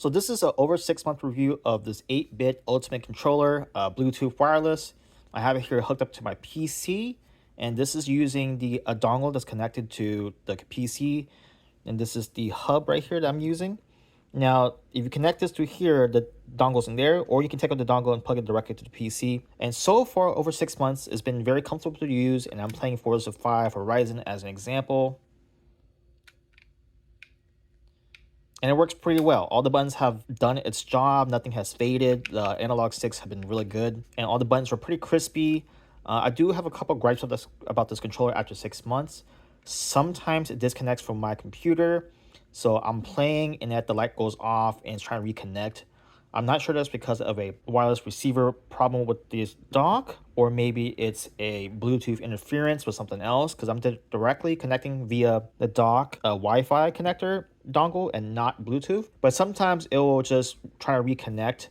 So this is a over 6 month review of this 8-bit Ultimate controller, Bluetooth wireless. I have it here hooked up to my PC, and this is using the a dongle that's connected to the PC, and this is the hub right here that I'm using. Now, if you connect this to here, the dongle's in there, or you can take out the dongle and plug it directly to the PC. And so far, over 6 months, it's been very comfortable to use, and I'm playing Forza 5 Horizon as an example. And it works pretty well. All the buttons have done its job. Nothing has faded. The analog sticks have been really good. And all the buttons are pretty crispy. I do have a couple gripes about this controller after 6 months. Sometimes it disconnects from my computer. So I'm playing and that the light goes off and it's trying to reconnect. I'm not sure that's because of a wireless receiver problem with this dock, or maybe it's a Bluetooth interference with something else, because I'm directly connecting via the dock Wi-Fi connector dongle and not Bluetooth. But sometimes it will just try to reconnect,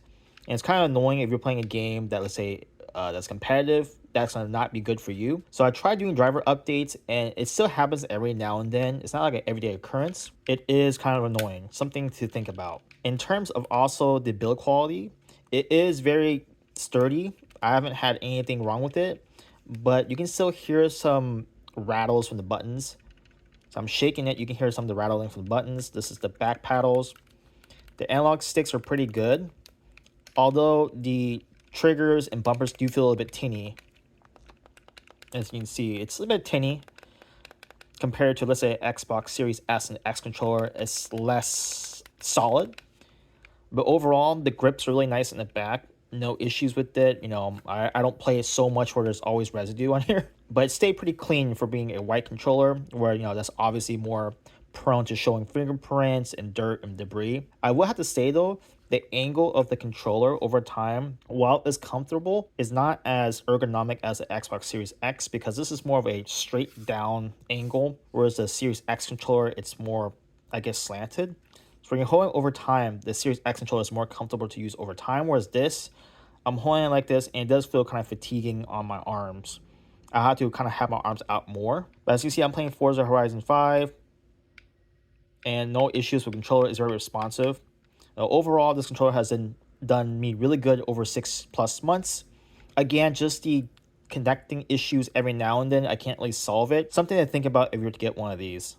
and it's kind of annoying if you're playing a game that, let's say, that's competitive. That's gonna not be good for you. So I tried doing driver updates, and it still happens every now and then. It's not like an everyday occurrence. It is kind of annoying, something to think about. In terms of also the build quality, it is very sturdy. I haven't had anything wrong with it, but you can still hear some rattles from the buttons. So I'm shaking it, you can hear some of the rattling from the buttons. This is the back paddles. The analog sticks are pretty good, although the triggers and bumpers do feel a bit tinny. As you can see, it's a bit tinny compared to, let's say, Xbox Series S and X controller. It's less solid, but overall the grip's really nice in the back. No issues with it. I don't play it so much where there's always residue on here, but it stayed pretty clean for being a white controller, where that's obviously more prone to showing fingerprints and dirt and debris. I will have to say though, the angle of the controller over time, while it's comfortable, is not as ergonomic as the Xbox Series X, because this is more of a straight down angle, whereas the Series X controller, it's more, I guess, slanted. So when you're holding over time, the Series X controller is more comfortable to use over time, whereas this, I'm holding it like this, and it does feel kind of fatiguing on my arms. I have to kind of have my arms out more. But as you see, I'm playing Forza Horizon 5, and no issues with controller. Is very responsive. Overall, this controller has done me really good over 6+ months. Again, just the connecting issues every now and then, I can't really solve it. Something to think about if you were to get one of these.